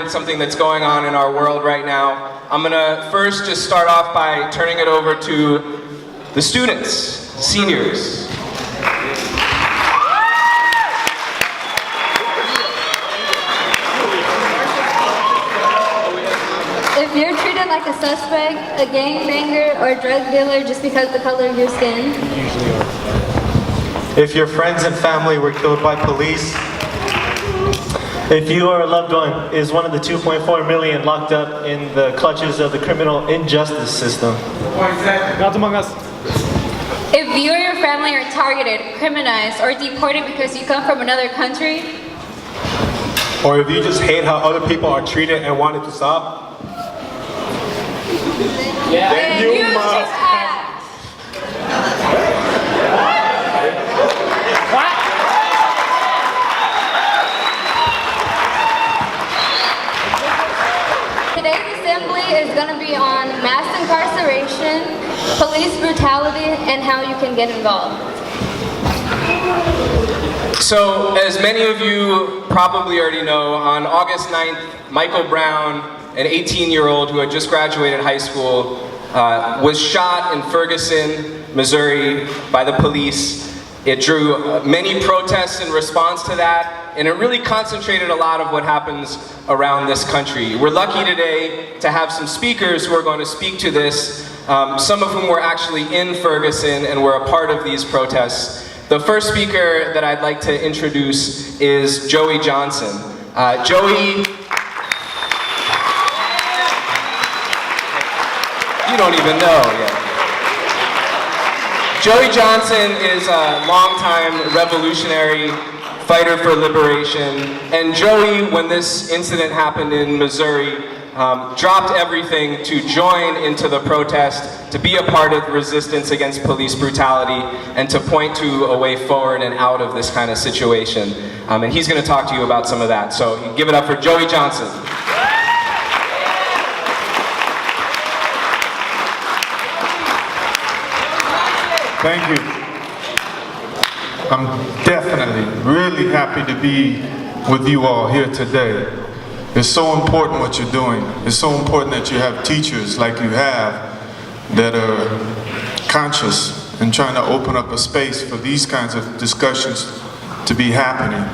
something that's going on in our world right now. I'm gonna first just start off by turning it over to the students, seniors. If you're treated like a suspect, a gangbanger, or a drug dealer just because of the color of your skin. If your friends and family were killed by police. If you or a loved one is one of the 2.4 million locked up in the clutches of the criminal injustice system. Not among us. If you or your family are targeted, criminalized, or deported because you come from another country. Or if you just hate how other people are treated and want it to stop. Then you must act. Today's assembly is going to be on mass incarceration, police brutality, and how you can get involved. So, as many of you probably already know, on August 9th, Michael Brown, an 18-year-old who had just graduated high school, was shot in Ferguson, Missouri by the police. It drew many protests in response to that, and it really concentrated a lot of what happens around this country. We're lucky today to have some speakers who are going to speak to this, some of whom were actually in Ferguson and were a part of these protests. The first speaker that I'd like to introduce is Joey Johnson. Joey, you don't even know yet. Joey Johnson is a longtime revolutionary fighter for liberation, and Joey, when this incident happened in Missouri, dropped everything to join into the protest, to be a part of the resistance against police brutality, and to point to a way forward and out of this kind of situation. And he's going to talk to you about some of that. So give it up for Joey Johnson. Thank you. I'm definitely really happy to be with you all here today. It's so important what you're doing. It's so important that you have teachers like you have that are conscious and trying to open up a space for these kinds of discussions to be happening.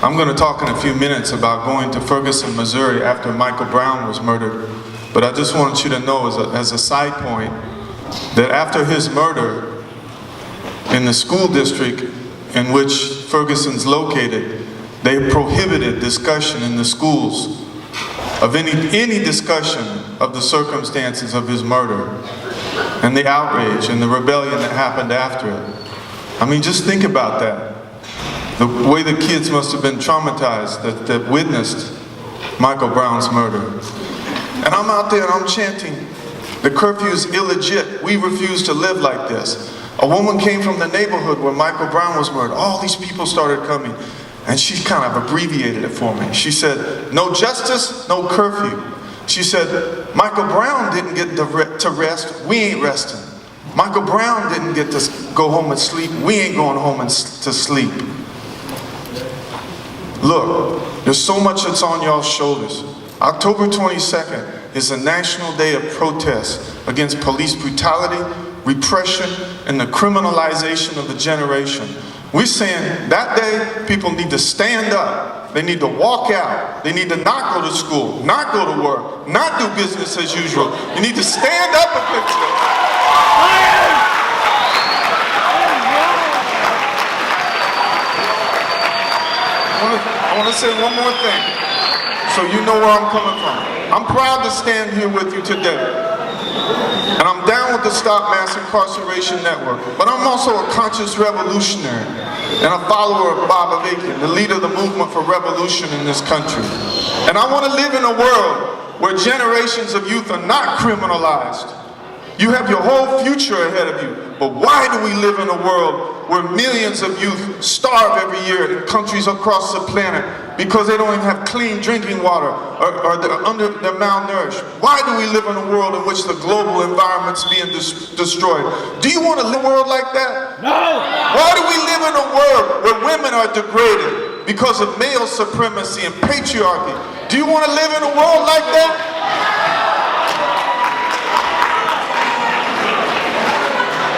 I'm going to talk in a few minutes about going to Ferguson, Missouri after Michael Brown was murdered. But I just want you to know as a side point that after his murder in the school district in which Ferguson's located, they prohibited discussion in the schools of any discussion of the circumstances of his murder and the outrage and the rebellion that happened after it. I mean, just think about that. The way the kids must have been traumatized that witnessed Michael Brown's murder. And I'm out there and I'm chanting, the curfew is illegit. We refuse to live like this. A woman came from the neighborhood where Michael Brown was murdered. All these people started coming. And she kind of abbreviated it for me. She said, no justice, no curfew. She said, Michael Brown didn't get to rest. We ain't resting. Michael Brown didn't get to go home and sleep. We ain't going home to sleep. Look, there's so much that's on y'all's shoulders. October 22nd is a national day of protest against police brutality, repression, and the criminalization of a generation. We're saying that day people need to stand up. They need to walk out. They need to not go to school, not go to work, not do business as usual. You need to stand up against it. I want to say one more thing so you know where I'm coming from. I'm proud to stand here with you today. And I'm down with the Stop Mass Incarceration Network, but I'm also a conscious revolutionary and a follower of Bob Avakian, the leader of the movement for revolution in this country. And I want to live in a world where generations of youth are not criminalized. You have your whole future ahead of you, but why do we live in a world where millions of youth starve every year in countries across the planet because they don't even have clean drinking water or they're malnourished? Why do we live in a world in which the global environment's being destroyed? Do you want to live in a world like that? No! Why do we live in a world where women are degraded? because of male supremacy and patriarchy. Do you want to live in a world like that?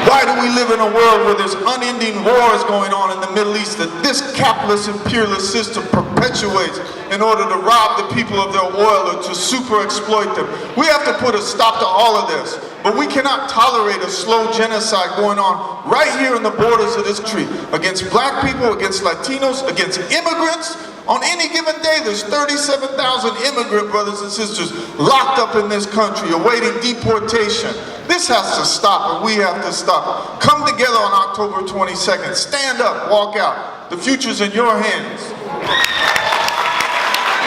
Why do we live in a world where there's unending wars going on in the Middle East that this capitalist imperialist system perpetuates in order to rob the people of their oil or to super exploit them? We have to put a stop to all of this. But we cannot tolerate a slow genocide going on right here in the borders of this country against black people, against Latinos, against immigrants. On any given day, there's 37,000 immigrant brothers and sisters locked up in this country awaiting deportation. This has to stop, and we have to stop. Come together on October 22nd. Stand up, walk out. The future's in your hands.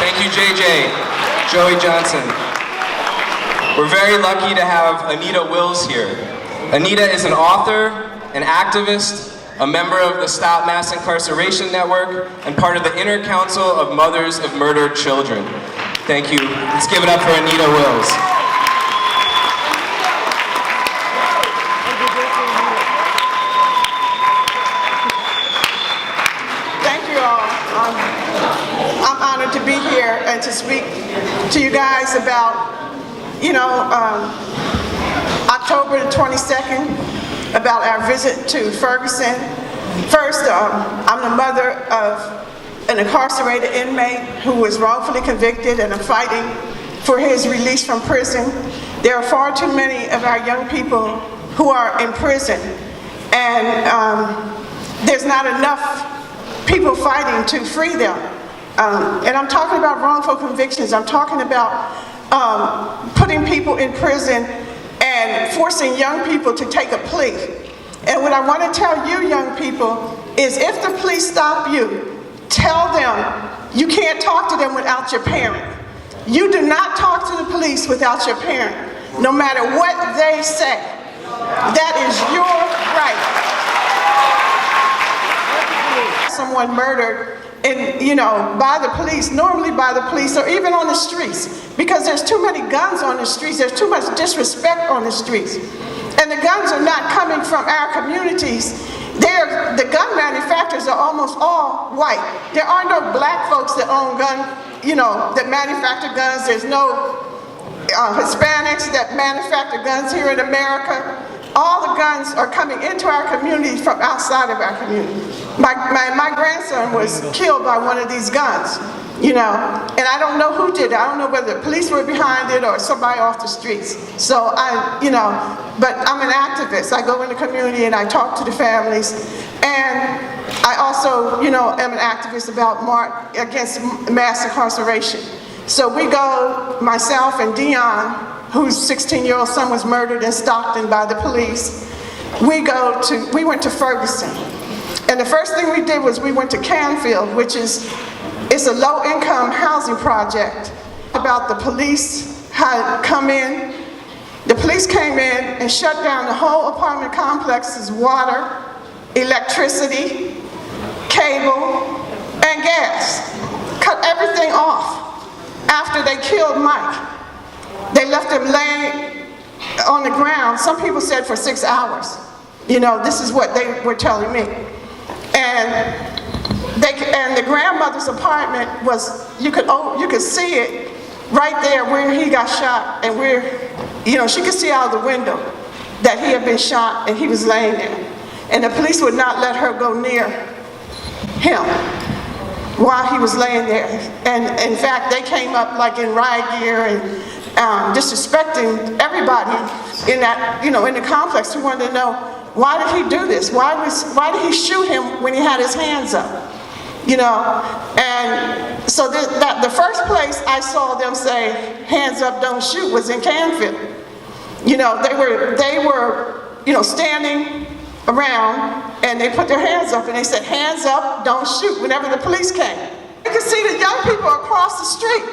Thank you, JJ. Joey Johnson. We're very lucky to have Anita Wills here. Anita is an author, an activist, a member of the Stop Mass Incarceration Network, and part of the Inner Council of Mothers of Murdered Children. Thank you. Let's give it up for Anita Wills. Thank you all. I'm honored to be here and to speak to you guys about, October the 22nd, about our visit to Ferguson. First, I'm the mother of an incarcerated inmate who was wrongfully convicted, and I'm fighting for his release from prison. There are far too many of our young people who are in prison, and there's not enough people fighting to free them. And I'm talking about wrongful convictions. I'm talking about putting people in prison and forcing young people to take a plea. And what I want to tell you young people is, if the police stop you, tell them you can't talk to them without your parent. You do not talk to the police without your parent, no matter what they say. That is your right. Someone murdered by the police, normally by the police, or even on the streets, because there's too many guns on the streets, there's too much disrespect on the streets. And the guns are not coming from our communities. The gun manufacturers are almost all white. There are no black folks that own guns, that manufacture guns. There's no Hispanics that manufacture guns here in America. All the guns are coming into our community from outside of our community. My grandson was killed by one of these guns, and I don't know who did it. I don't know whether the police were behind it or somebody off the streets. So but I'm an activist. I go in the community and I talk to the families, and I also, am an activist against mass incarceration. So we go, myself and Dion, whose 16-year-old son was murdered in Stockton by the police. We went to Ferguson. And the first thing we did was we went to Canfield, which is a low-income housing project. About the police had come in. The police came in and shut down the whole apartment complex's water, electricity, cable, and gas. Cut everything off after they killed Mike. They left him laying on the ground. Some people said for 6 hours. This is what they were telling me. And the grandmother's apartment was, you could see it right there where he got shot, and where, she could see out of the window that he had been shot and he was laying there. And the police would not let her go near him while he was laying there. And in fact, they came up like in riot gear and disrespecting everybody in that, in the complex, who wanted to know, why did he do this? Why did he shoot him when he had his hands up? And so the first place I saw them say, hands up, don't shoot, was in Canfield. They were standing around, and they put their hands up and they said, hands up, don't shoot, whenever the police came. You could see the young people across the street,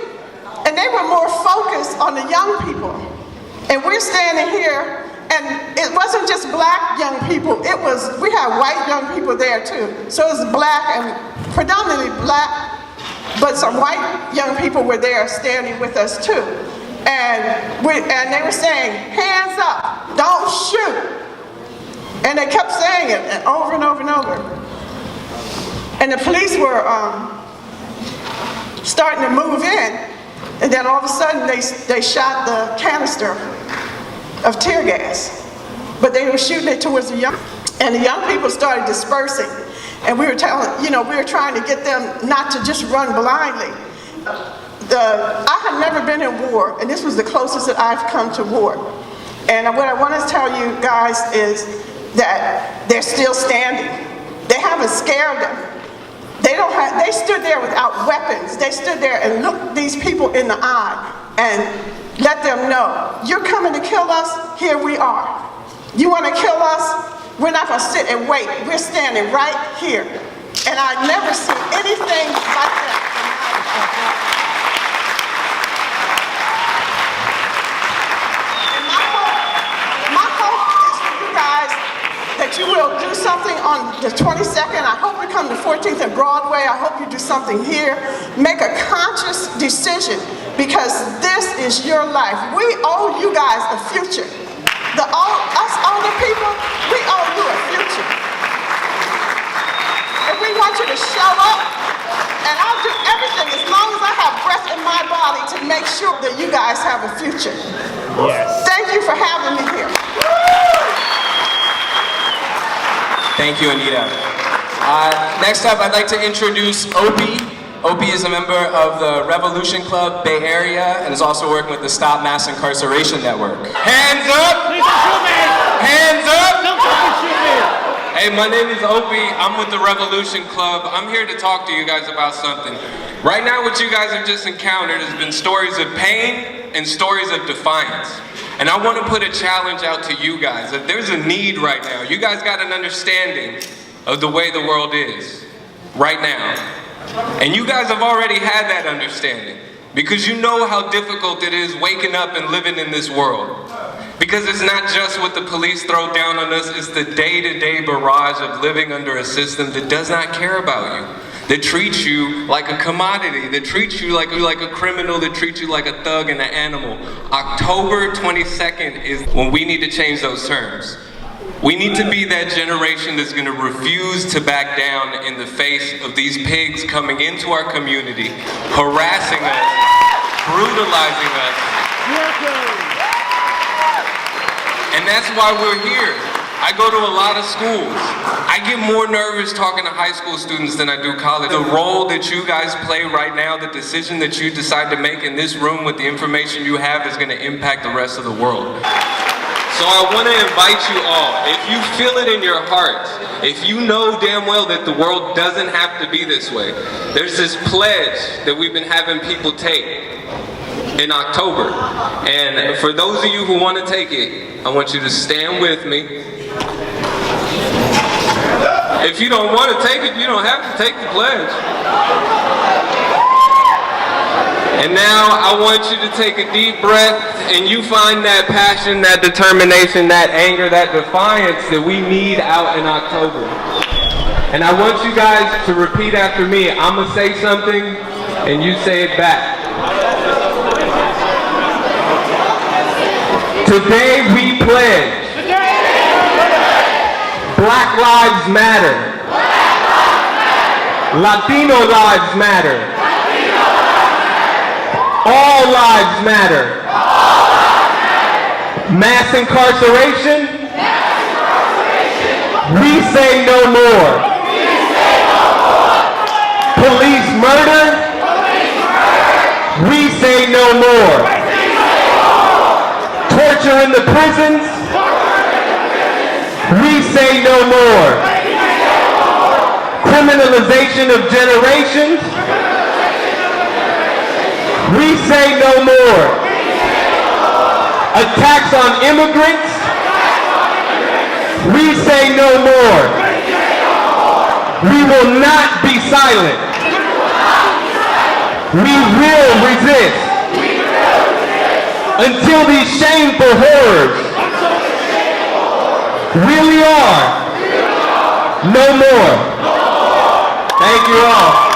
and they were more focused on the young people. And we're standing here, and it wasn't just black young people, we had white young people there too. So it was black, and predominantly black, but some white young people were there standing with us too. And they were saying, hands up, don't shoot. And they kept saying it over and over and over. And the police were starting to move in, and then all of a sudden they shot the canister of tear gas. But they were shooting it towards the young, and the young people started dispersing. And we were trying to get them not to just run blindly. I had never been in war, and this was the closest that I've come to war. And what I want to tell you guys is that they're still standing. They haven't scared them. They stood there without weapons. They stood there and looked these people in the eye and let them know, you're coming to kill us, here we are. You want to kill us? We're not going to sit and wait. We're standing right here. And I've never seen anything like that. And my hope is for you guys that you will do something on the 22nd. I hope you come to 14th and Broadway. I hope you do something here. Make a conscious decision, because this is your life. We owe you guys a future. Us older people, we owe you a future. And we want you to show up, and I'll do everything as long as I have breath in my body to make sure that you guys have a future. Yes. Thank you for having me here. Thank you, Anita. Next up, I'd like to introduce Opie. Opie is a member of the Revolution Club Bay Area and is also working with the Stop Mass Incarceration Network. Hands up! Please don't shoot me! Hands up! Don't shoot me! Hey, my name is Opie. I'm with the Revolution Club. I'm here to talk to you guys about something. Right now, what you guys have just encountered has been stories of pain and stories of defiance. And I want to put a challenge out to you guys. That there's a need right now. You guys got an understanding of the way the world is right now. And you guys have already had that understanding, because you know how difficult it is waking up and living in this world. Because it's not just what the police throw down on us, it's the day-to-day barrage of living under a system that does not care about you, that treats you like a commodity, that treats you like a criminal, that treats you like a thug and an animal. October 22nd is when we need to change those terms. We need to be that generation that's going to refuse to back down in the face of these pigs coming into our community, harassing us, brutalizing us. And that's why we're here. I go to a lot of schools. I get more nervous talking to high school students than I do college. The role that you guys play right now, the decision that you decide to make in this room with the information you have is going to impact the rest of the world. So I want to invite you all, if you feel it in your heart, if you know damn well that the world doesn't have to be this way, there's this pledge that we've been having people take in October. And for those of you who want to take it, I want you to stand with me. If you don't want to take it, you don't have to take the pledge. And now I want you to take a deep breath and you find that passion, that determination, that anger, that defiance that we need out in October. And I want you guys to repeat after me. I'm going to say something and you say it back. Today we pledge. Black lives matter. Latino lives matter. All lives matter. Mass incarceration. We say no more. Police murder. We say no more. Torture in the prisons. We say no more. Criminalization of generations. We say no more. Attacks on immigrants. We say no more. We will not be silent. We will resist until these shameful horrors really are no more. Thank you all.